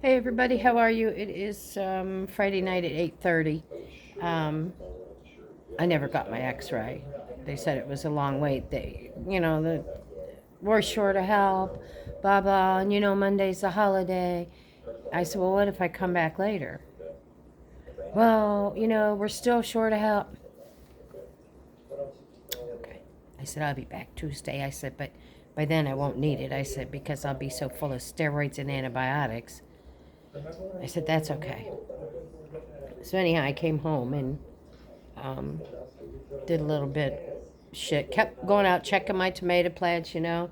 Hey everybody, how are you? It is Friday night at 8:30. Um, I never got my X-ray. They said it was a long wait. We're short of help, blah blah. And Monday's a holiday. I said, well, what if I come back later? Well, we're still short of help. Okay. I said I'll be back Tuesday. I said, but by then I won't need it. I said because I'll be so full of steroids and antibiotics. I said that's okay. So anyhow, I came home and um, did a little bit shit. Kept going out checking my tomato plants. I'm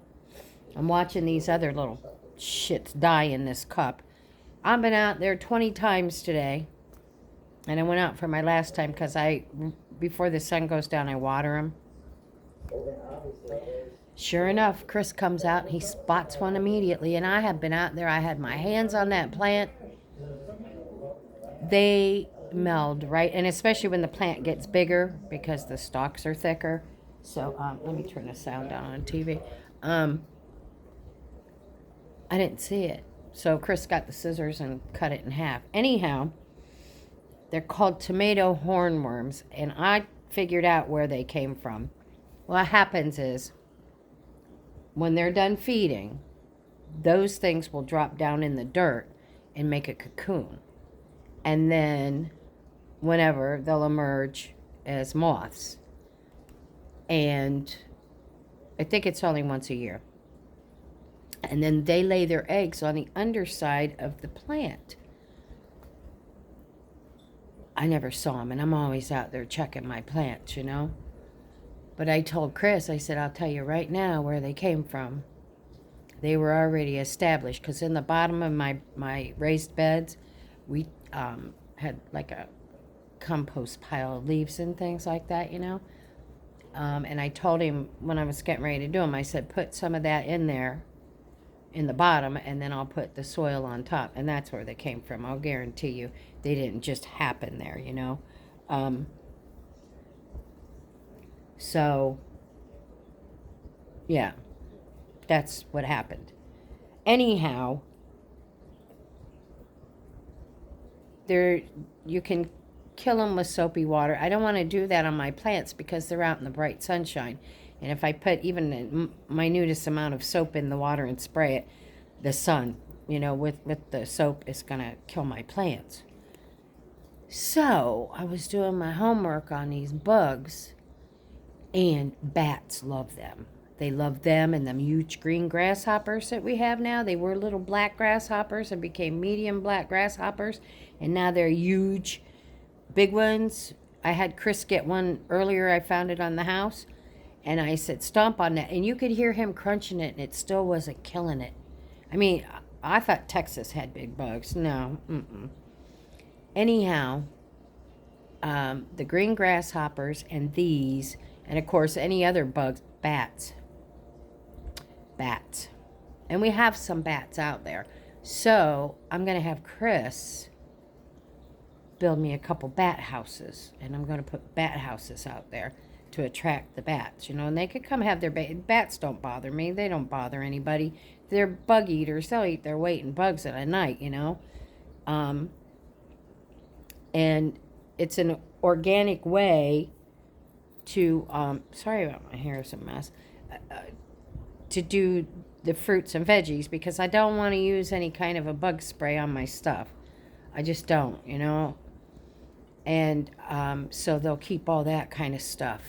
watching these other little shits die in this cup. I've been out there 20 times today. And I went out for my last time because before the sun goes down, I water them. Sure enough, Chris comes out and he spots one immediately. And I have been out there. I had my hands on that plant. They meld, right? And especially when the plant gets bigger because the stalks are thicker. So let me turn the sound down on TV. Um, I didn't see it. So Chris got the scissors and cut it in half. Anyhow, they're called tomato hornworms, and I figured out where they came from. What happens is when they're done feeding, those things will drop down in the dirt and make a cocoon. And then whenever they'll emerge as moths. And I think it's only once a year. And then they lay their eggs on the underside of the plant. I never saw them, and I'm always out there checking my plants. But I told Chris, I said, I'll tell you right now where they came from. They were already established, because in the bottom of my raised beds, we had like a compost pile of leaves and things like that. And I told him when I was getting ready to do them, I said, put some of that in there in the bottom, and then I'll put the soil on top. And that's where they came from. I'll guarantee you they didn't just happen there. So, yeah, that's what happened. Anyhow, there you can kill them with soapy water. I don't want to do that on my plants because they're out in the bright sunshine. And if I put even the minutest amount of soap in the water and spray it, the sun, with the soap is going to kill my plants. So I was doing my homework on these bugs, and bats love them. They love them and them huge green grasshoppers that we have now. They were little black grasshoppers and became medium black grasshoppers, and now they're huge, big ones. I had Chris get one earlier. I found it on the house, and I said, stomp on that. And you could hear him crunching it, and it still wasn't killing it. I mean, I thought Texas had big bugs. No. Anyhow, the green grasshoppers and these, and of course, any other bugs, bats. Bats. And we have some bats out there. So I'm going to have Chris build me a couple bat houses, and I'm going to put bat houses out there to attract the bats, and they could come have their bats. Don't bother me. They don't bother anybody. They're bug eaters. They'll eat their weight in bugs at a night. And it's an organic way to sorry about my hair, it's a mess, to do the fruits and veggies, because I don't want to use any kind of a bug spray on my stuff. I just don't. And so they'll keep all that kind of stuff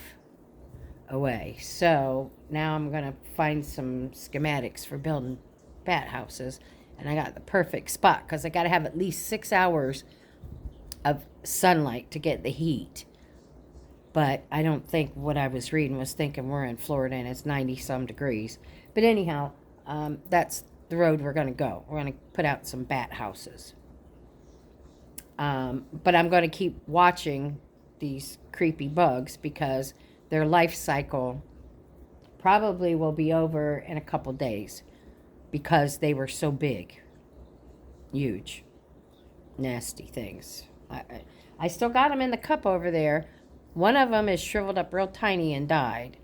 away. So now I'm going to find some schematics for building bat houses. And I got the perfect spot because I got to have at least 6 hours of sunlight to get the heat. But I don't think what I was reading was thinking we're in Florida and it's 90 some degrees. But anyhow, that's the road we're going to go. We're going to put out some bat houses. But I'm going to keep watching these creepy bugs because their life cycle probably will be over in a couple days because they were so big, huge, nasty things. I still got them in the cup over there. One of them is shriveled up real tiny and died.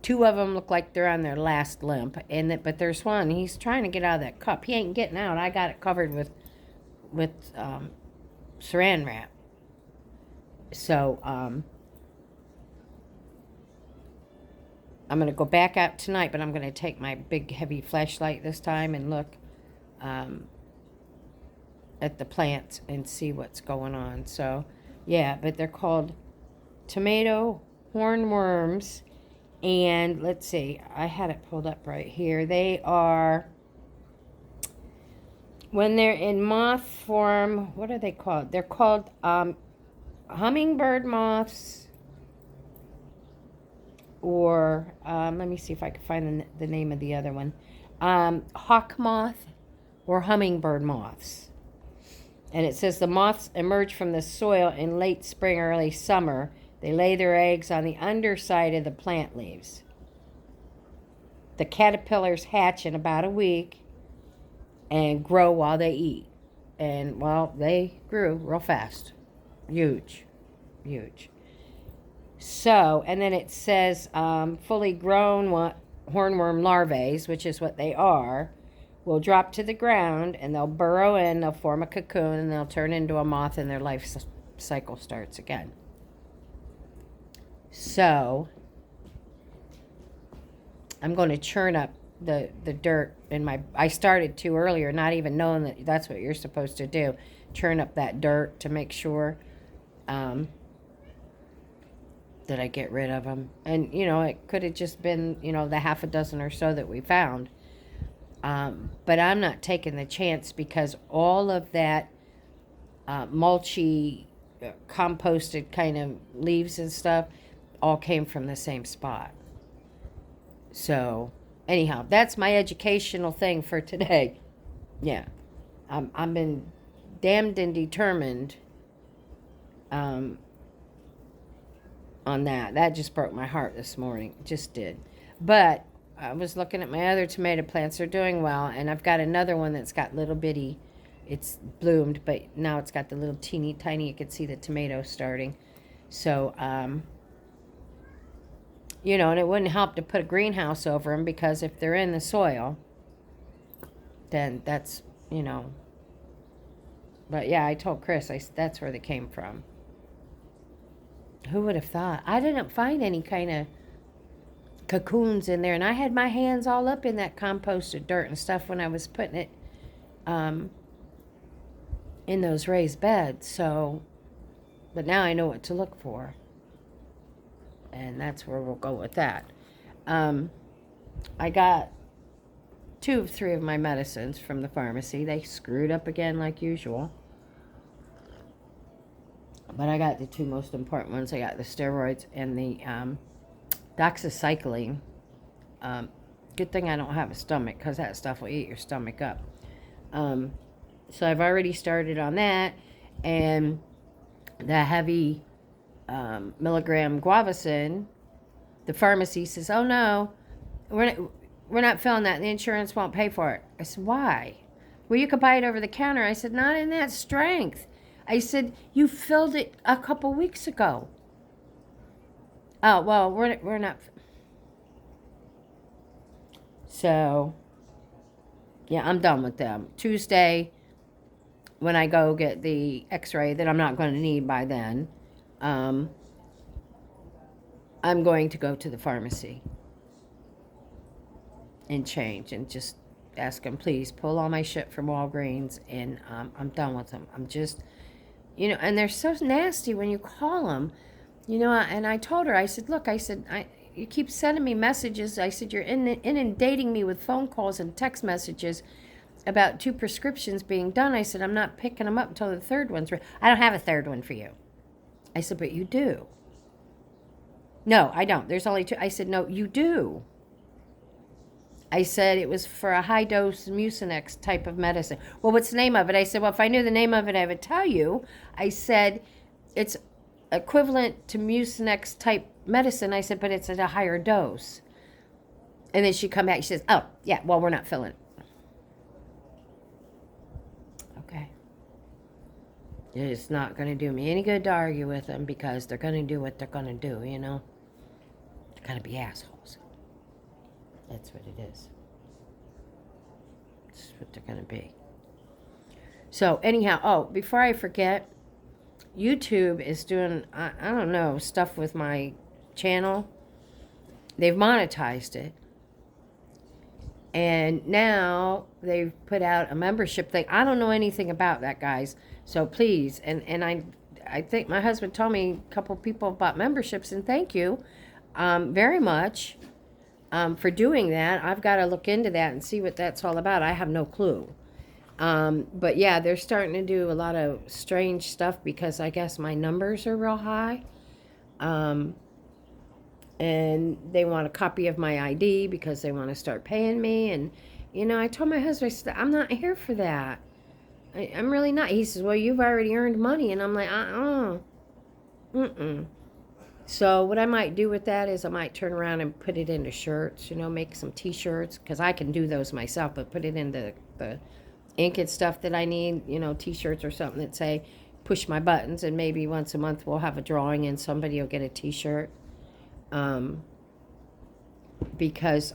Two of them look like they're on their last limp, but there's one. He's trying to get out of that cup. He ain't getting out. I got it covered with saran wrap. So I'm going to go back out tonight, but I'm going to take my big heavy flashlight this time and look at the plants and see what's going on. So, yeah, but they're called tomato hornworms. And let's see, I had it pulled up right here. They are, when they're in moth form, what are they called? They're called hummingbird moths, or let me see if I can find the name of the other one. Hawk moth or hummingbird moths. And it says the moths emerge from the soil in late spring, early summer. They lay their eggs on the underside of the plant leaves. The caterpillars hatch in about a week and grow while they eat. And, well, they grew real fast. Huge. Huge. So, and then it says fully grown hornworm larvae, which is what they are, will drop to the ground and they'll burrow in, they'll form a cocoon, and they'll turn into a moth and their life cycle starts again. So, I'm going to churn up the dirt in I started to earlier, not even knowing that that's what you're supposed to do. Churn up that dirt to make sure that I get rid of them. And, it could have just been, the half a dozen or so that we found. But I'm not taking the chance because all of that mulchy, composted kind of leaves and stuff all came from the same spot. So, anyhow, that's my educational thing for today. Yeah. I've been damned and determined on that. That just broke my heart this morning. It just did. But I was looking at my other tomato plants. They're doing well. And I've got another one that's got little bitty. It's bloomed, but now it's got the little teeny tiny. You can see the tomatoes starting. So, and it wouldn't help to put a greenhouse over them because if they're in the soil, then that's, But yeah, I told Chris, that's where they came from. Who would have thought? I didn't find any kind of cocoons in there, and I had my hands all up in that composted dirt and stuff when I was putting it in those raised beds. So, but now I know what to look for. And that's where we'll go with that. I got 2 of 3 of my medicines from the pharmacy. They screwed up again like usual. But I got the 2 most important ones. I got the steroids and the doxycycline. Good thing I don't have a stomach because that stuff will eat your stomach up. So I've already started on that. And the heavy milligram guavacin, the pharmacy says, oh no, we're not filling that. The insurance won't pay for it. I said, why? Well, you could buy it over the counter. I said, not in that strength. I said, you filled it a couple weeks ago. Oh, well, we're not. So, yeah, I'm done with them. Tuesday, when I go get the x-ray that I'm not going to need by then, I'm going to go to the pharmacy and change and just ask them, please pull all my shit from Walgreens, and I'm done with them. I'm just, and they're so nasty when you call them, and I told her, I said, look, I said, you keep sending me messages. I said, you're inundating me with phone calls and text messages about 2 prescriptions being done. I said, I'm not picking them up until the 3rd one's ready. I don't have a 3rd one for you. I said, but you do. No, I don't. There's only 2. I said, no, you do. I said it was for a high-dose Mucinex type of medicine. Well, what's the name of it? I said, well, if I knew the name of it, I would tell you. I said, it's equivalent to Mucinex type medicine. I said, but it's at a higher dose. And then she come back. She says, oh, yeah, well, we're not filling it. Okay. It's not going to do me any good to argue with them because they're going to do what they're going to do, They're going to be assholes. That's what it is. That's what they're going to be. So anyhow, oh, before I forget, YouTube is doing, I don't know, stuff with my channel. They've monetized it. And now they've put out a membership thing. I don't know anything about that, guys. So please, and I think my husband told me a couple people about memberships, and thank you very much for doing that. I've got to look into that and see what that's all about. I have no clue. But yeah, they're starting to do a lot of strange stuff because I guess my numbers are real high. And they want a copy of my ID because they want to start paying me. And, you know, I told my husband, I said, I'm not here for that. I'm really not. He says, well, you've already earned money. And I'm like, So what I might do with that is I might turn around and put it into shirts, you know, make some T-shirts, because I can do those myself, but put it into the ink and stuff that I need, you know, T-shirts or something that say, push my buttons, and maybe once a month we'll have a drawing and somebody will get a T-shirt. Because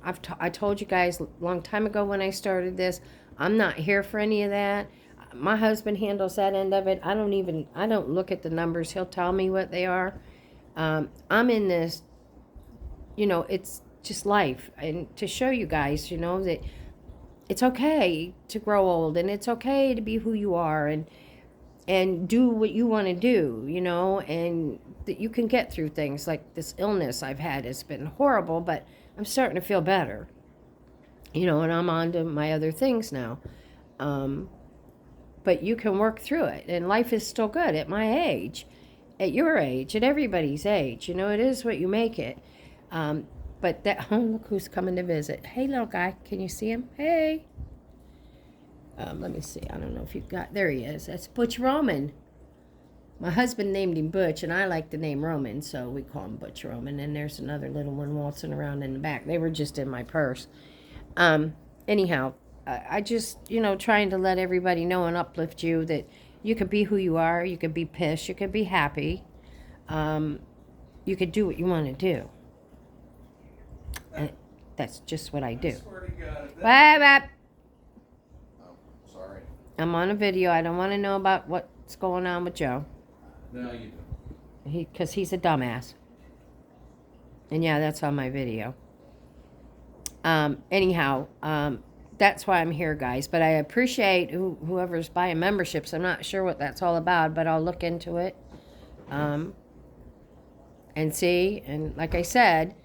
I told you guys a long time ago when I started this, I'm not here for any of that. My husband handles that end of it. I don't look at the numbers. He'll tell me what they are. I'm in this, you know, it's just life. And to show you guys, you know, that it's okay to grow old, and it's okay to be who you are, and do what you want to do, you know, and that you can get through things. Like this illness I've had has been horrible, but I'm starting to feel better, you know, and I'm on to my other things now. But you can work through it, and life is still good at my age, at your age, at everybody's age. You know, it is what you make it. But that, oh, look who's coming to visit. Hey, little guy, can you see him? Hey. Let me see. I don't know if you've got, there he is. That's Butch Roman. My husband named him Butch, and I like the name Roman, so we call him Butch Roman. And there's another little one waltzing around in the back. They were just in my purse. Anyhow, I just, you know, trying to let everybody know and uplift you that you can be who you are. You can be pissed. You can be happy. You can do what you want to do. And that's just what I do. Bye. Sorry. I'm on a video. I don't want to know about what's going on with Joe. No, you don't. Because he's a dumbass. And yeah, that's on my video. Anyhow, that's why I'm here, guys. But I appreciate whoever's buying memberships. I'm not sure what that's all about, but I'll look into it. And see. And like I said,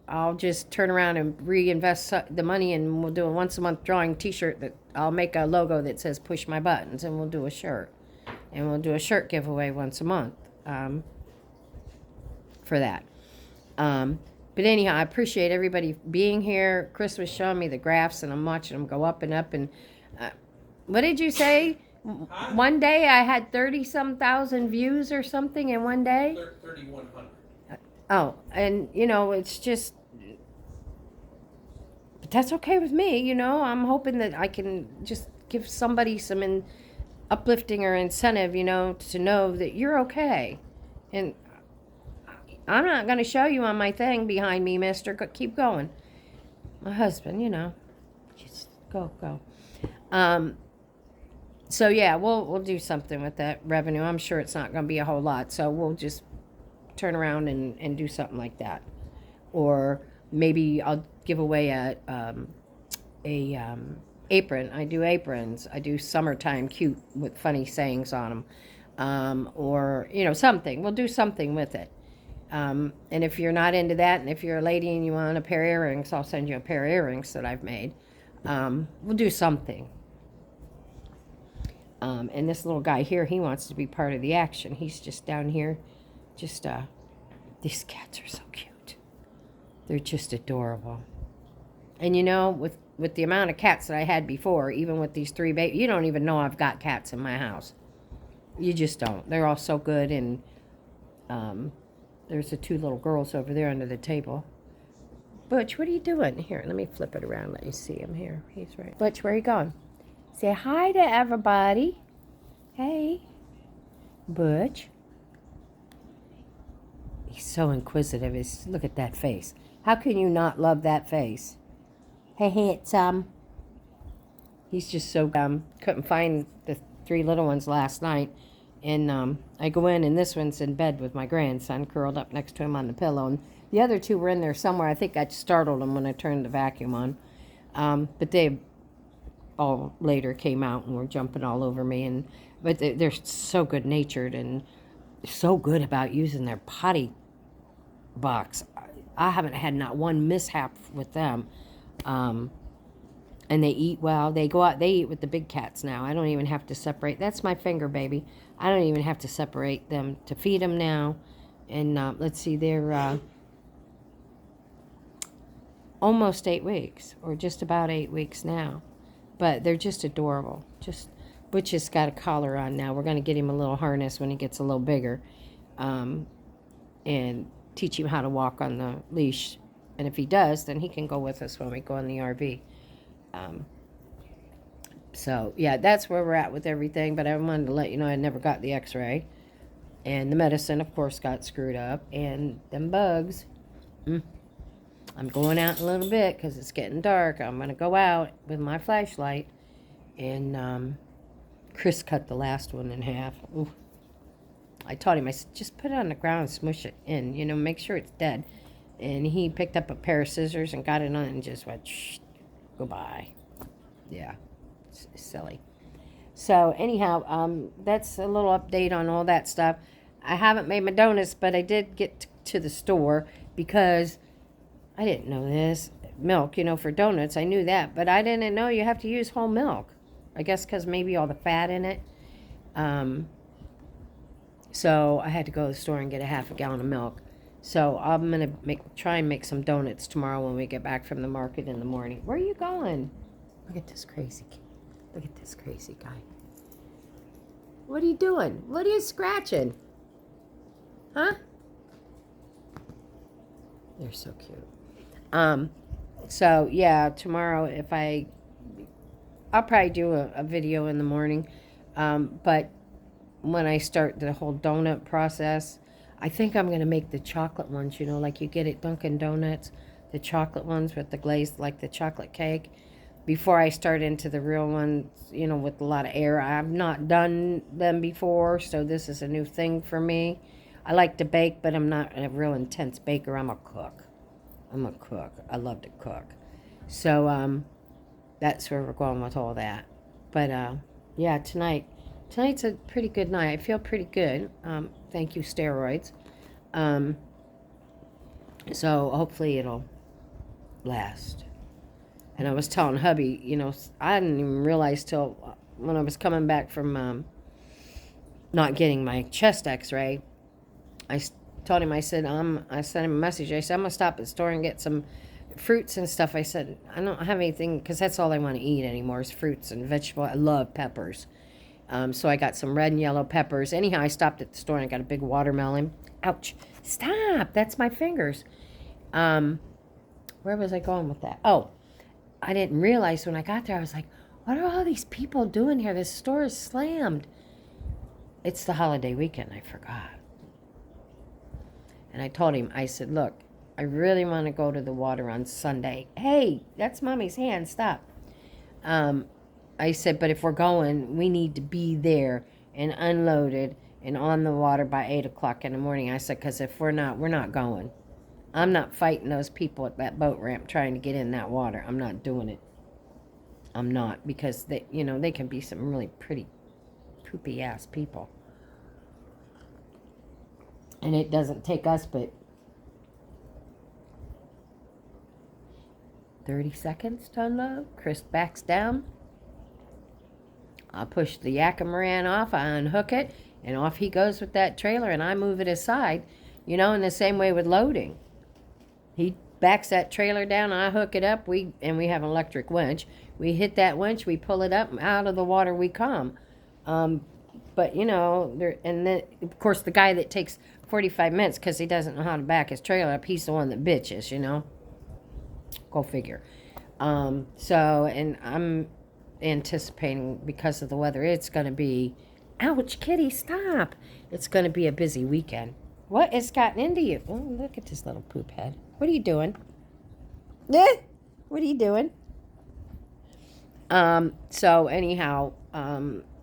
I'll just turn around and reinvest the money, and we'll do a once-a-month drawing T-shirt that I'll make a logo that says push my buttons, and we'll do a shirt. And we'll do a shirt giveaway once a month for that. But anyhow, I appreciate everybody being here. Chris was showing me the graphs, and I'm watching them go up and up. And what did you say? Huh? One day I had 30-some thousand views or something in one day? 3,100. Oh, and, you know, it's just... But that's okay with me, you know. I'm hoping that I can just give somebody some uplifting or incentive, you know, to know that you're okay. And I'm not going to show you on my thing behind me, mister. Keep going. My husband, you know. Just go. So, yeah, we'll do something with that revenue. I'm sure it's not going to be a whole lot. So we'll just turn around and do something like that. Or maybe I'll give away a apron. I do aprons. I do summertime cute with funny sayings on them. Or, you know, something. We'll do something with it. And if you're not into that, and if you're a lady and you want a pair of earrings, I'll send you a pair of earrings that I've made. We'll do something. And this little guy here, he wants to be part of the action. He's just down here. Just, these cats are so cute. They're just adorable. And you know, with the amount of cats that I had before, even with these 3 babies, you don't even know I've got cats in my house. You just don't. They're all so good. And there's the 2 little girls over there under the table. Butch, what are you doing? Here, let me flip it around, let you see him here. He's right. Butch, where are you going? Say hi to everybody. Hey. Butch. He's so inquisitive. Look at that face. How can you not love that face? Hey, handsome. He's just so couldn't find the 3 little ones last night. And I go in, and this one's in bed with my grandson, curled up next to him on the pillow. And the other 2 were in there somewhere. I think I startled them when I turned the vacuum on. But they all later came out and were jumping all over me. But they're so good-natured and so good about using their potty box. I haven't had not one mishap with them. And they eat well. They go out, they eat with the big cats now. I don't even have to separate. That's my finger, baby. I don't even have to separate them to feed them now. And let's see, they're almost 8 weeks, or just about 8 weeks now. But they're just adorable. Butch has got a collar on now. We're going to get him a little harness when he gets a little bigger. And teach him how to walk on the leash. And if he does, then he can go with us when we go in the RV. So, yeah, that's where we're at with everything. But I wanted to let you know I never got the x-ray. And the medicine, of course, got screwed up. And them bugs. I'm going out in a little bit because it's getting dark. I'm going to go out with my flashlight. And Chris cut the last one in half. Ooh. I taught him, I said, just put it on the ground and smush it in. You know, make sure it's dead. And he picked up a pair of scissors and got it on and just went, shh, goodbye. Yeah, it's silly. So anyhow, that's a little update on all that stuff. I haven't made my donuts, but I did get to the store because I didn't know this. Milk, you know, for donuts, I knew that. But I didn't know you have to use whole milk. I guess because maybe all the fat in it. So I had to go to the store and get a half a gallon of milk. So I'm going to try and make some donuts tomorrow when we get back from the market in the morning. Where are you going? Look at this crazy kid. Look at this crazy guy. What are you doing? What are you scratching? Huh? They're so cute. So, yeah, tomorrow I'll probably do a video in the morning. But when I start the whole donut process, I think I'm going to make the chocolate ones, you know, like you get at Dunkin' Donuts, the chocolate ones with the glaze, like the chocolate cake, before I start into the real ones, you know, with a lot of air. I've not done them before, so this is a new thing for me. I like to bake, but I'm not a real intense baker. I'm a cook. I love to cook. So that's where we're going with all that. But yeah, tonight's a pretty good night. I feel pretty good. Thank you, steroids. So hopefully it'll last. And I was telling hubby, you know, I didn't even realize till when I was coming back from not getting my chest x-ray. I told him, I sent him a message. I said, I'm going to stop at the store and get some fruits and stuff. I said, I don't have anything, because that's all I want to eat anymore is fruits and vegetables. I love peppers. So I got some red and yellow peppers. Anyhow, I stopped at the store and I got a big watermelon. Ouch. Stop. That's my fingers. Where was I going with that? Oh, I didn't realize when I got there, I was like, what are all these people doing here? This store is slammed. It's the holiday weekend. I forgot. And I told him, I said, look, I really want to go to the water on Sunday. Hey, that's Mommy's hand. Stop. I said, but if we're going, we need to be there and unloaded and on the water by 8 o'clock in the morning. I said, because if we're not going. I'm not fighting those people at that boat ramp trying to get in that water. I'm not doing it. I'm not, because they, you know, they can be some really pretty poopy ass people. And it doesn't take us but 30 seconds to unload. Chris backs down. I push the Yakamaran off, I unhook it, and off he goes with that trailer, and I move it aside, you know, in the same way with loading. He backs that trailer down, I hook it up, we have an electric winch. We hit that winch, we pull it up, out of the water we come. But, you know, and then, of course, the guy that takes 45 minutes because he doesn't know how to back his trailer up, he's the one that bitches, you know. Go figure. And I'm anticipating, because of the weather, it's going to be, ouch, kitty, stop. It's going to be a busy weekend. What has gotten into you? Oh, look at this little poop head. What are you doing? What are you doing? So anyhow,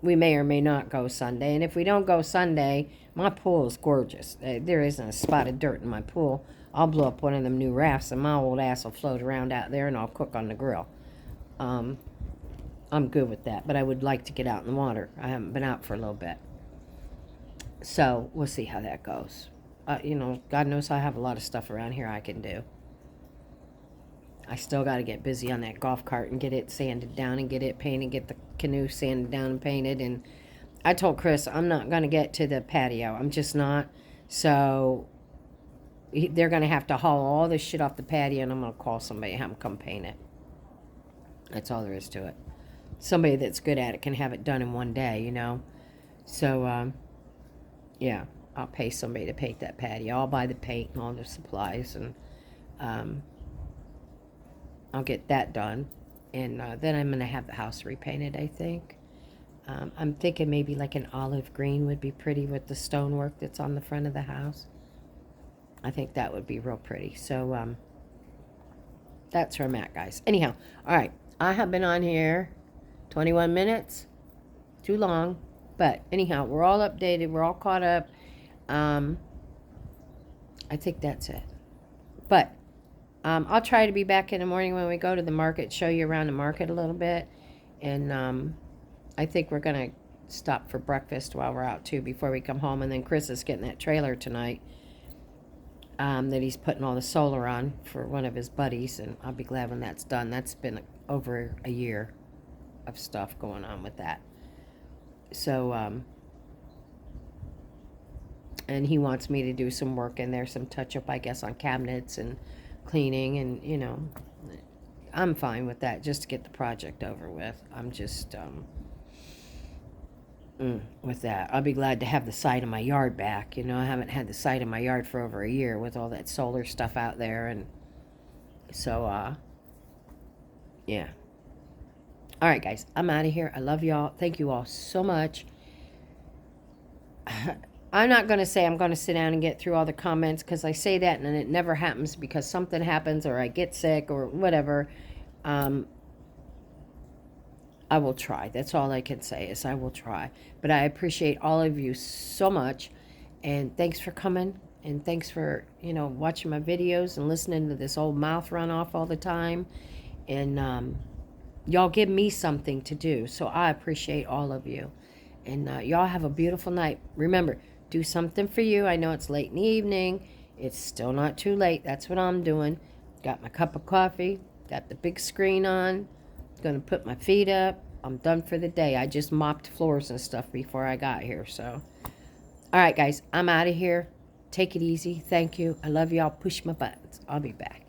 we may or may not go Sunday. And if we don't go Sunday, my pool is gorgeous. There isn't a spot of dirt in my pool. I'll blow up one of them new rafts and my old ass will float around out there and I'll cook on the grill. I'm good with that, but I would like to get out in the water. I haven't been out for a little bit. So we'll see how that goes. God knows I have a lot of stuff around here I can do. I still got to get busy on that golf cart and get it sanded down and get it painted, get the canoe sanded down and painted. And I told Chris I'm not going to get to the patio. I'm just not. So they're going to have to haul all this shit off the patio and I'm going to call somebody and have them come paint it. That's all there is to it. Somebody that's good at it can have it done in one day, you know. So, yeah, I'll pay somebody to paint that patio. I'll buy the paint and all the supplies and I'll get that done, and then I'm going to have the house repainted, I think. I'm thinking maybe like an olive green would be pretty with the stonework that's on the front of the house. I think that would be real pretty. So that's where I'm at, guys. Anyhow, all right. I have been on here 21 minutes. Too long. But anyhow, we're all updated. We're all caught up. I think that's it. But I'll try to be back in the morning when we go to the market, show you around the market a little bit. And I think we're going to stop for breakfast while we're out, too, before we come home. And then Chris is getting that trailer tonight that he's putting all the solar on for one of his buddies. And I'll be glad when that's done. That's been over a year of stuff going on with that. So, and he wants me to do some work in there, some touch-up, I guess, on cabinets and cleaning, and I'm fine with that, just to get the project over with. I'm just with that. I'll be glad to have the side of my yard back. I haven't had the side of my yard for over a year with all that solar stuff out there, and so yeah. All right, guys, I'm out of here. I love y'all. Thank you all so much. I'm not going to say I'm going to sit down and get through all the comments, because I say that and then it never happens because something happens or I get sick or whatever. I will try. That's all I can say is I will try. But I appreciate all of you so much. And thanks for coming. And thanks for, watching my videos and listening to this old mouth run off all the time. And y'all give me something to do. So I appreciate all of you. And y'all have a beautiful night. Remember, do something for you. I know it's late in the evening. It's still not too late. That's what I'm doing. Got my cup of coffee. Got the big screen on. Going to put my feet up. I'm done for the day. I just mopped floors and stuff before I got here. So, all right, guys. I'm out of here. Take it easy. Thank you. I love y'all. Push my buttons. I'll be back.